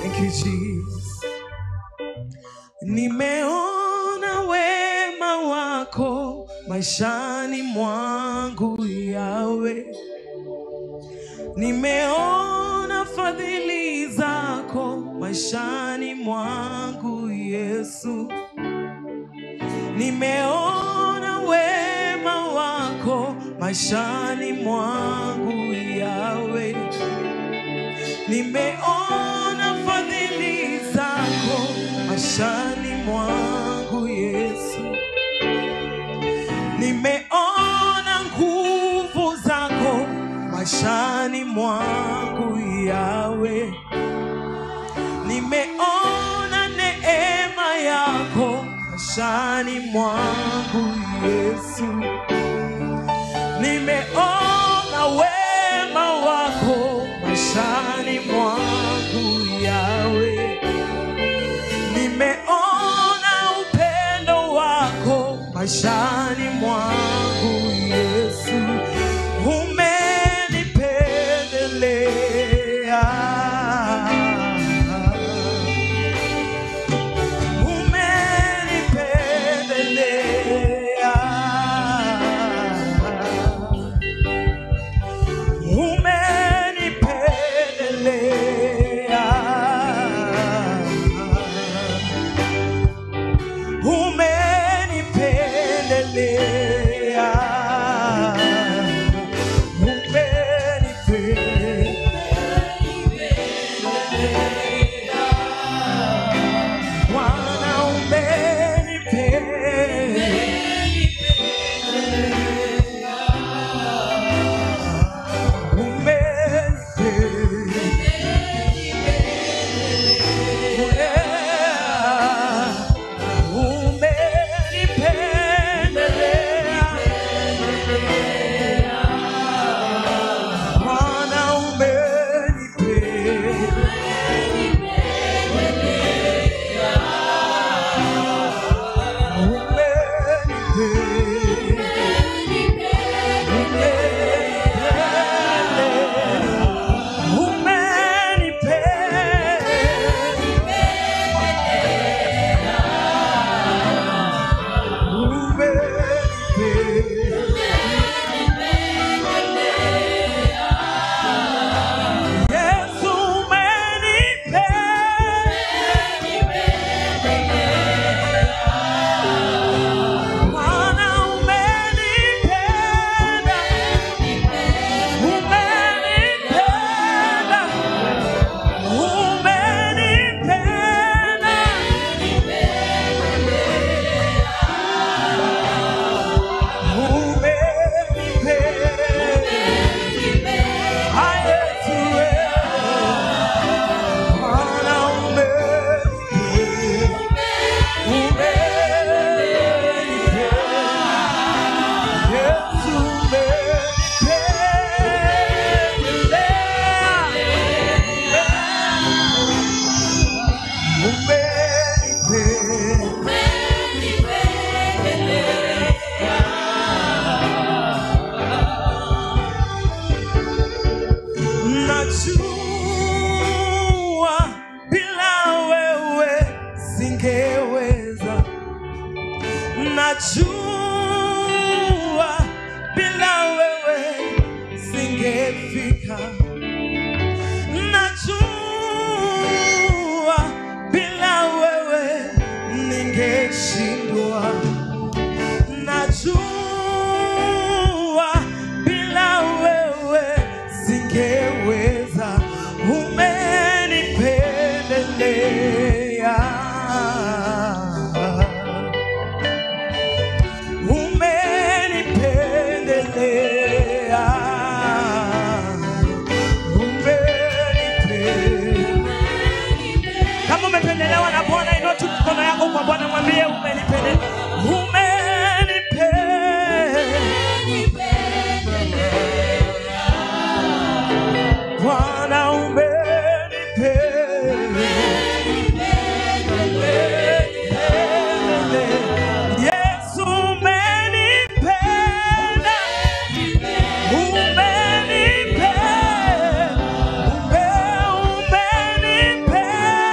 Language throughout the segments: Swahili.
Thank you, Jesus. Nimeona wema wako maishani mwangu Yawe. Nimeona fadhili zako maishani mwangu Yesu. Nimeona wema wako maishani mwangu Yawe. Nimeona fadhili zako maishani mwangu Yesu. Nimeona nguvu zako maishani mwangu Yawe. Nimeona neema yako maishani mwangu Yesu. Nimeona wema wako maishani mwangu Yawe. Nimeona upendo wako maishani mwangu Yesu. Umenipendelea, umenipendelea, umenipendelea, umenipendelea, najua bila wewe singefika. Najua bila wewe ningeshindwa. Najua bila wewe singeweza. Umenipendelea, umenipendelea, umenipendelea. Kama umependelewa na Bwana, inua tu mikono yako kwa Bwana, mwambie umenipendelea. Bwana Yesu umenipenda, umenipenda, umenipenda.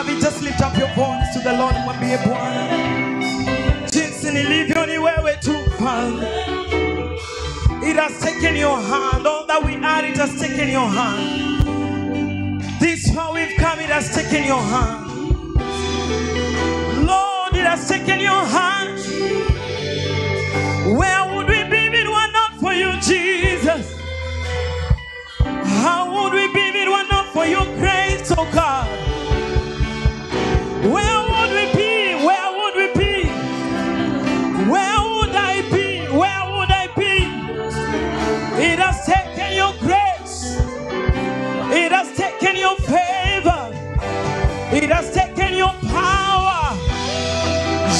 have it, just lift up your voice to the Lord. Mwambie Bwana, jinsi nilivyo ni wewe tu Mfalme. It has taken your hand. All that we are, it has taken your hand. This far we've come, it has taken your hand. Lord, it has taken your hand. Where would we be if it were not for you, Jesus? How would we be if it were not for your grace, oh God? Where would we be? Where would we be? Where would I be? Where would I be? It has taken your grace. It has taken your favor. It has taken your power.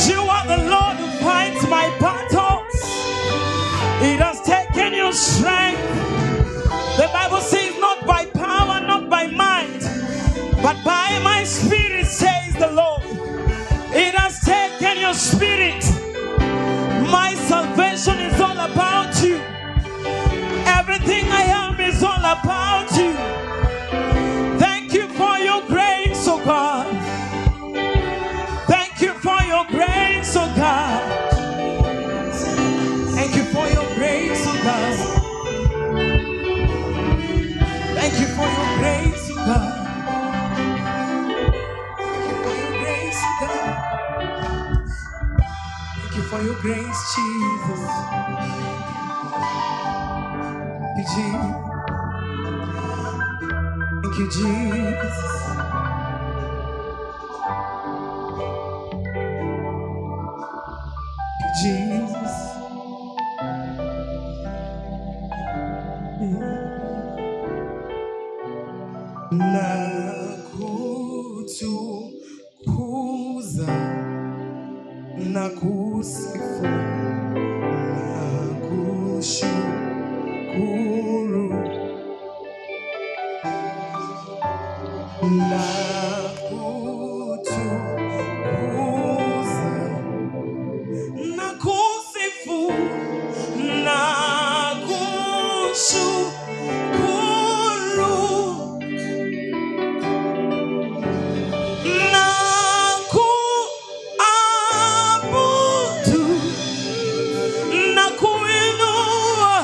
You are the Lord who fights my battles. It has taken your strength. The Bible says not by power, not by might, but by my spirit, says the Lord. It has taken your spirit. My salvation is all about you. Everything I am is all about you. Thank you for your grace, oh God. Thank you for your grace, oh God. Thank you for your grace, oh God. Thank you for your grace, oh God. Thank you for your grace, Jesus. Thank you, Jesus. Thank you, Jesus. Nakutukuza, nakusifu, nakushukuru, nakutukuza, nakusifu, nakushukuru, nakuabudu, nakuinua,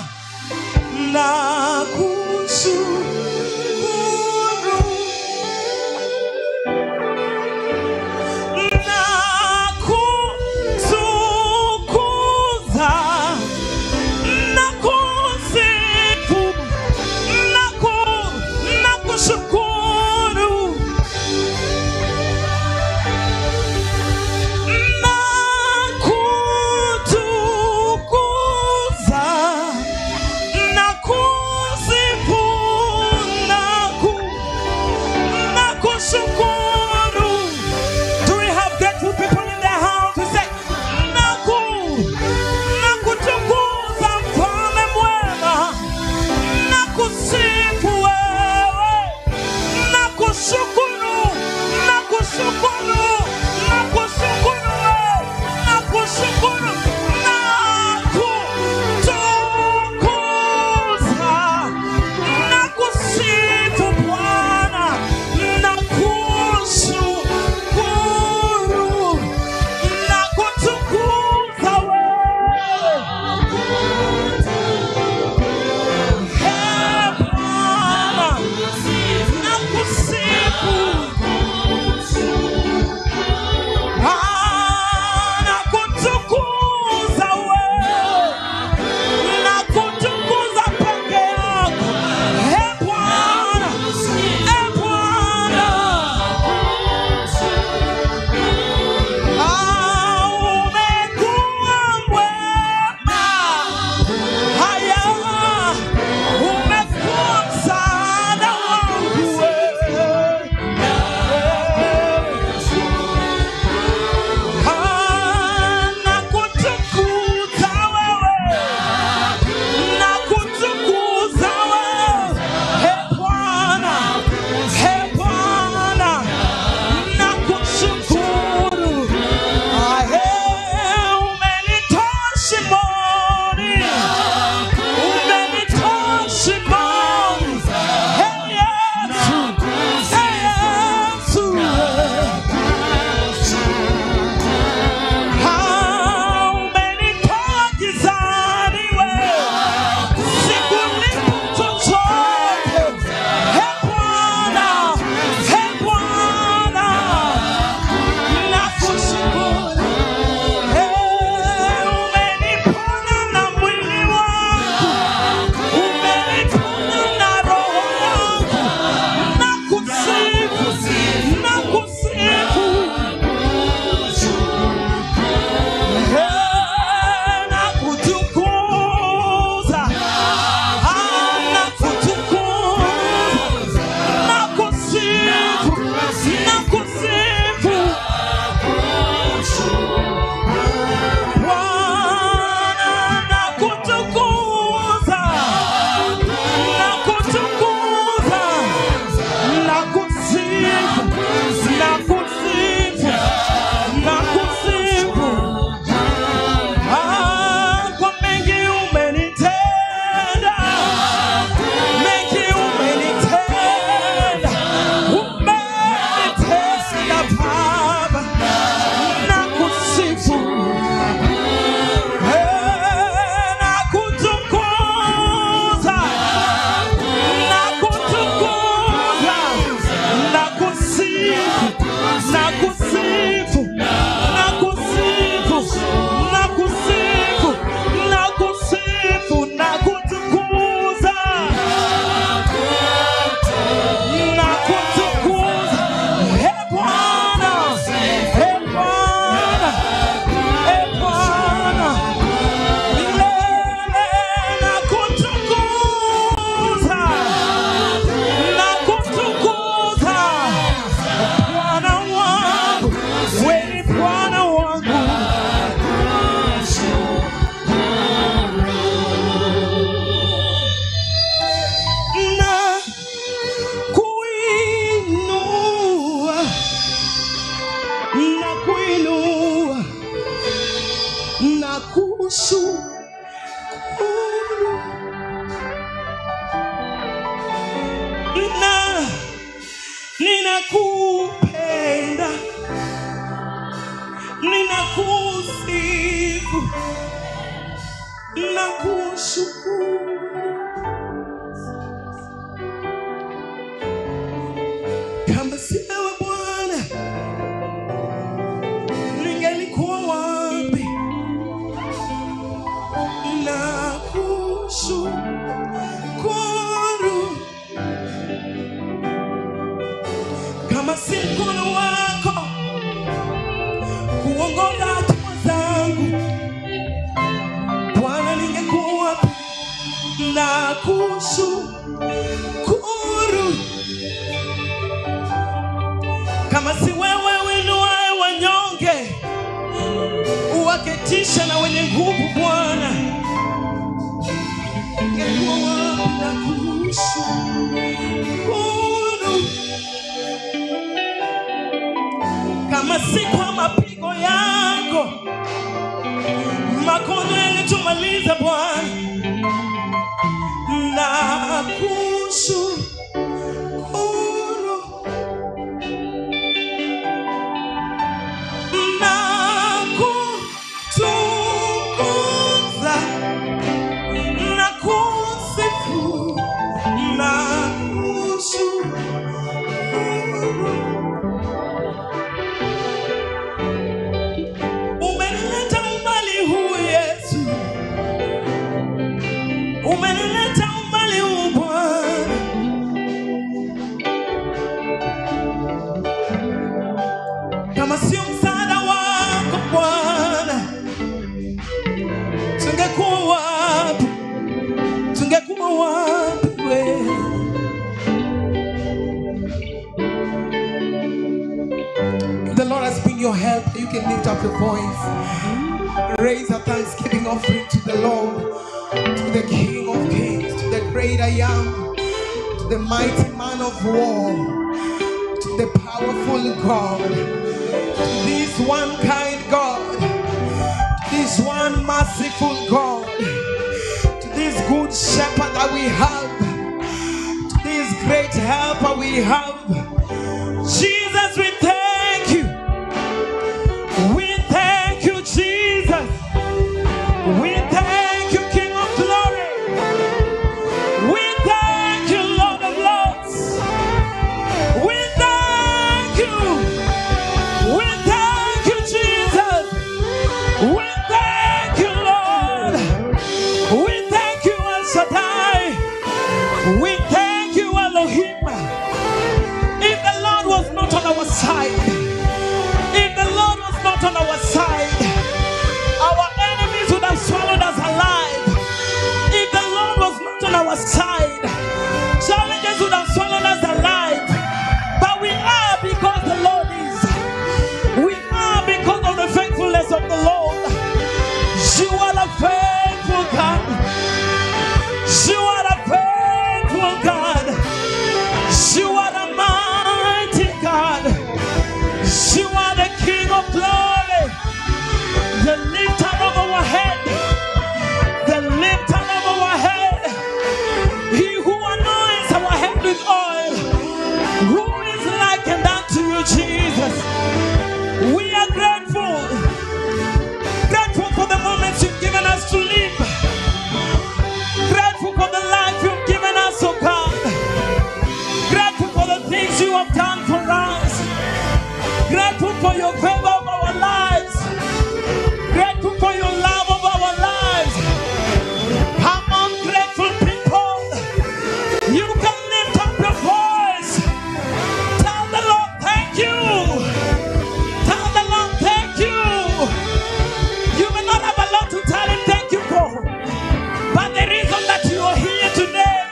Ninakupenda, ninakusifu, nakushukuru. Kama si wewe Bwana, ningelikuwa wapi? Nakushukuru. Kama si mkono wako kuongoza hatua zangu, Bwana, ningekuwa wapi? Nakushukuru. Kama si wewe uinuaye wanyonge, uwaketisha na wenye nguvu, Bwana, ningekuwa wapi? Nakushukuru. Kama si kwa mapigo yako, magonjwa yangetumaliza, Bwana, nakushukuru. Nakutukuza, nakusifu, nakushukuru. Umenileta umbali huu Yesu, umenileta umbali huu Bwana. Kama sio msaada wako Bwana, tungekuwa wapi? Tungekuwa wapi wewe? The Lord has been your help. You can lift up your voice. Raise a thanksgiving offering to the Lord, to the King of Kings, to the great I am, to the mighty man of war, to the powerful God, to this one kind God, to this one merciful God, to this good shepherd that we have, to this great helper we have. Jesus, we thank you. We thank you, Jesus. We thank you, King of Glory. We thank you, Lord of Lords. We thank you. We thank you, Jesus. We thank you, Lord. We thank you, El Shaddai. We thank you, Elohim. If the Lord was not on our side, if the Lord was not on our side, our enemies would have swallowed us alive. If the Lord was not on our side, challenges would have swallowed us alive. But we are because the Lord is. We are because of the faithfulness of the Lord. You are a faithful God. You are a faithful God. You are a mighty God. You are the King of Glory, the lifter of our head, the lifter of our head, He who anoints our head with oil. Who is likened unto you, Jesus? We are grateful, grateful for the moments you've given us to live, grateful for the life you've given us, oh God, grateful for the things you have done for us, grateful for your favor of our lives, grateful for your love of our lives. Come on, grateful people, you can lift up your voice. Tell the Lord thank you. Tell the Lord thank you. You may not have a lot to tell him thank you for, but the reason that you are here today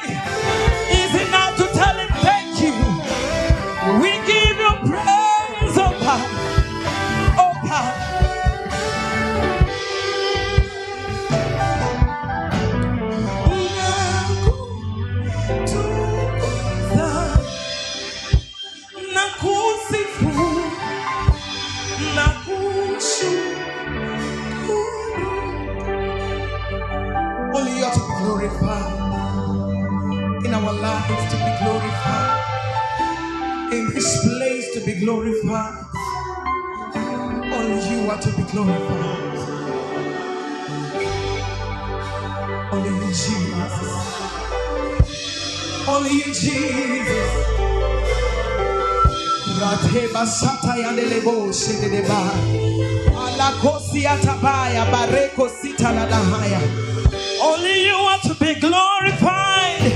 is enough to tell him thank you. We give you praise, oh God. Oh God. Nakusifu, nakushukuru. glorified. In our lives to be glorified. In this place to be glorified. Only you are to be glorified. Only you, Jesus. Only you, Jesus. Rateba satayandelebo shedeba. Alakosi atabaya bareko sita ladahaya. Only you are to be glorified.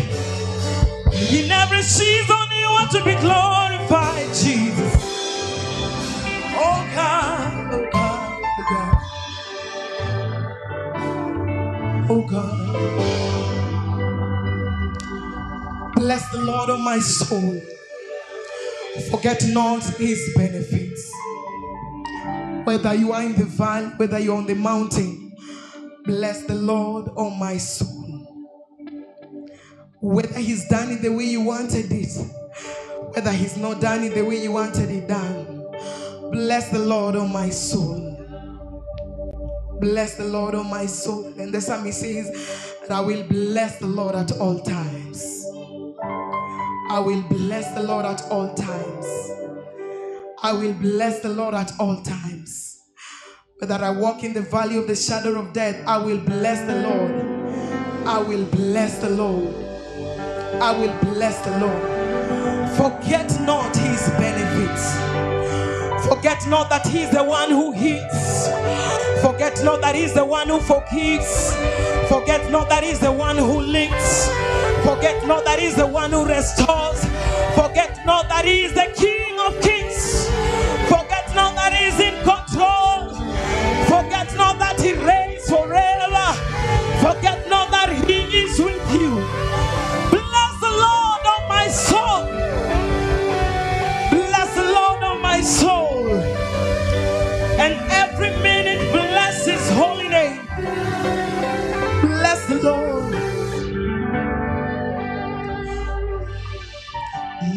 In every season you are to be glorified, Jesus. Oh God, oh God, oh God. Oh God. Bless the Lord, oh my soul. Forget not his benefits. Whether you are in the valley, whether you're on the mountain, bless the Lord, oh my soul. Whether he's done it the way you wanted it, whether he's not done it the way you wanted it done, bless the Lord, oh my soul. Bless the Lord, oh my soul. And the psalmist says that I will bless the Lord at all times. I will bless the Lord at all times. I will bless the Lord at all times. Whether I walk in the valley of the shadow of death, I will bless the Lord. I will bless the Lord. I will bless the Lord. Forget not his benefits. Forget not that he is the one who heals. Forget not that he is the one who forgives. Forget not that he is the one who lifts. Forget not that he is the one who restores. Forget not that he is the King of Kings. Forget not that he is in control. Forget not that he reigns forever. Forget not that he is with you. Bless the Lord, oh my soul. Bless the Lord, oh my soul. And every minute bless his holy name. Bless the Lord.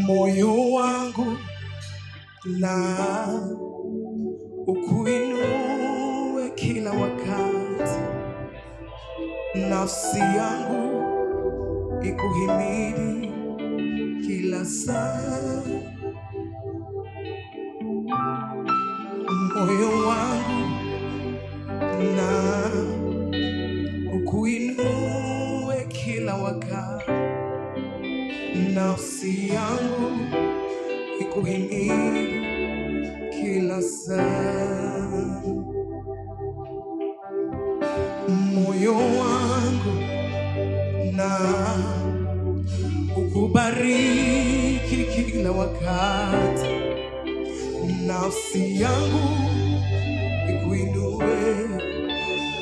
Moyo wangu na ukuinue kila wakati. Nafsi yangu ikuhimidi kila saa. Moyo wangu na ukuinue kila wakati. Nafsi yangu ikuhimidi kila saa. Moyo wangu na ukubariki kila wakati. Nafsi yangu ikuinue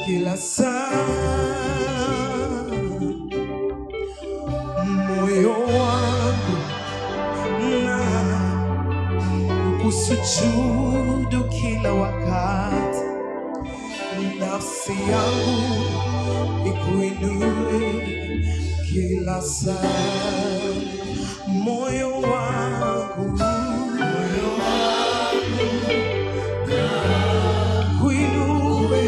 kila saa. Moyo wangu na kusujudu kila wakati. Nafsi yangu ikuinue kila saa. Moyo wangu kuinue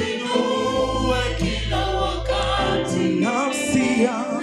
kila wakati. Nafsi yangu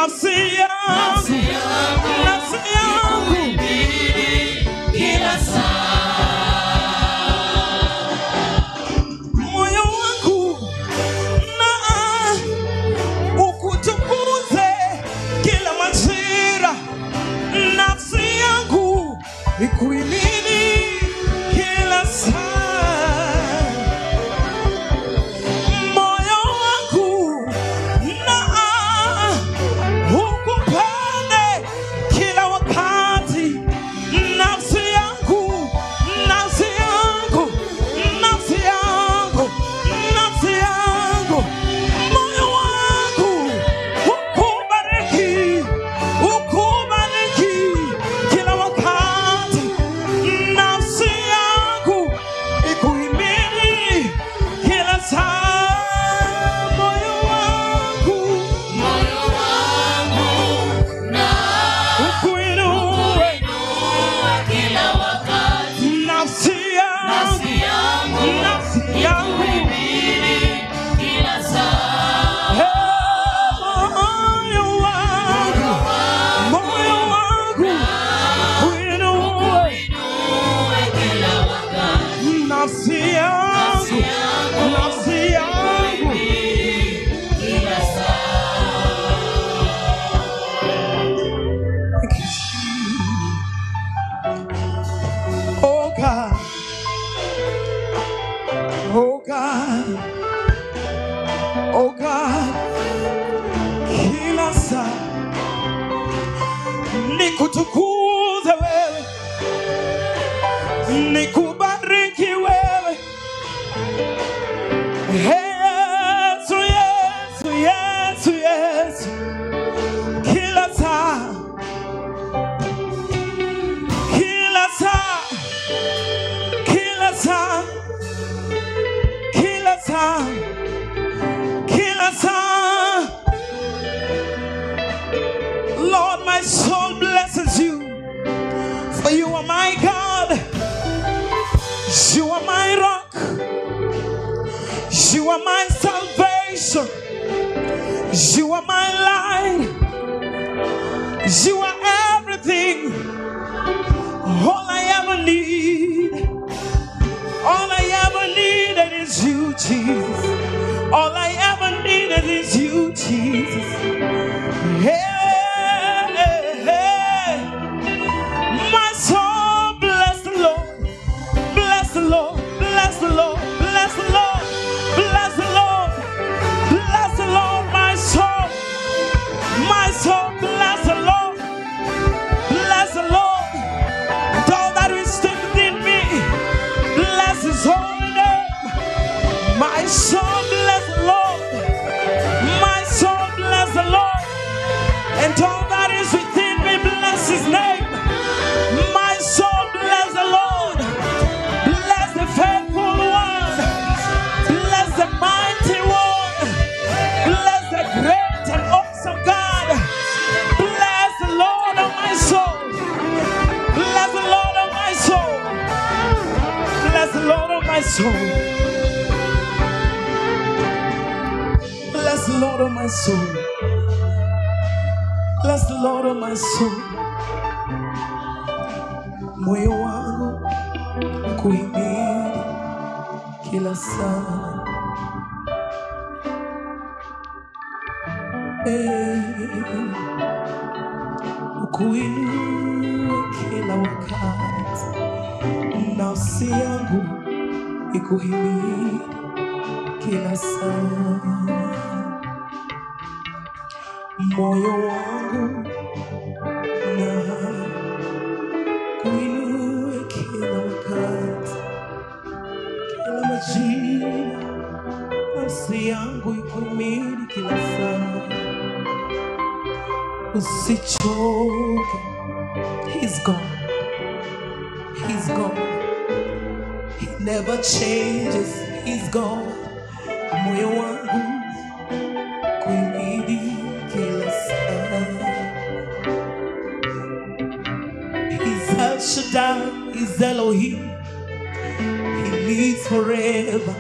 nafsi yangu kila saa, moyo wangu na ukutukuze kila majira, nafsi yangu ikuimini kila saa, moyo wangu na ukupende kila wakati, nafsi yangu moyo wangu ukubariki kila wakati, nafsi yangu ikuhimidi kila saa, moyo wangu na ukuinue kila wakati, nafsi yangu kila saa, moyo wangu ukuinue kila wakati, nafsi yangu kila saa. Oh God, oh God, oh God, kila saa nikutukuze wewe, nikubariki wewe, Yesu, Yesu, Yesu, Yesu, kila saa, kila saa, kila saa, kila saa, kila saa. Lord, my soul blesses you, for you are my God, you are my rock, you are my salvation, you are my light, you are everything, all I ever need, all I ever needed is you, Jesus, all I ever needed is you, Jesus. Hey, hey, hey. My soul bless the Lord, bless the Lord, bless the Lord, bless the Lord, bless the Lord, bless the Lord, my soul, bless the Lord, bless the Lord, and all that is still within me, bless His holy name. My soul bless the Lord, my soul bless the Lord, and all that is within me bless His name. My soul bless the Lord, bless the faithful one, bless the mighty one, bless the great and awesome God. Bless the Lord of my soul, bless the Lord of my soul, bless the Lord of my soul, bless the Lord of my soul, bless the Lord of my soul. Moyo wangu kuhimidi kila saa, ukuinue kila wakati, nafsi yangu ikuhimidi kila saa, moyo wangu na kuinue kila wakati, kila majira, nafsi yangu ikuhimidi kila saa. Usichoke, He's gone, He's gone, He never changes, He's gone. Moyo wangu kuhimidi kila saa. He's El Shaddai, He's Elohim, He lives forever,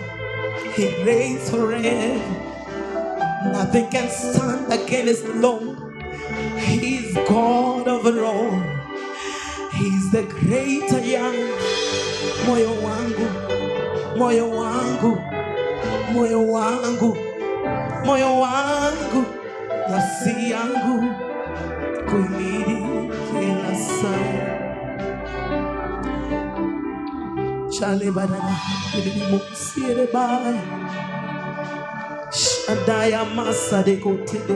He reigns forever. Nothing can stand against the Lord. He's God overall. He's the great I am. Moyo wangu, moyo wangu, moyo wangu, moyo wangu, nafsi yangu kuhimidi kila saa. Chale badala nilimusiere bai Shadaya masa de kote de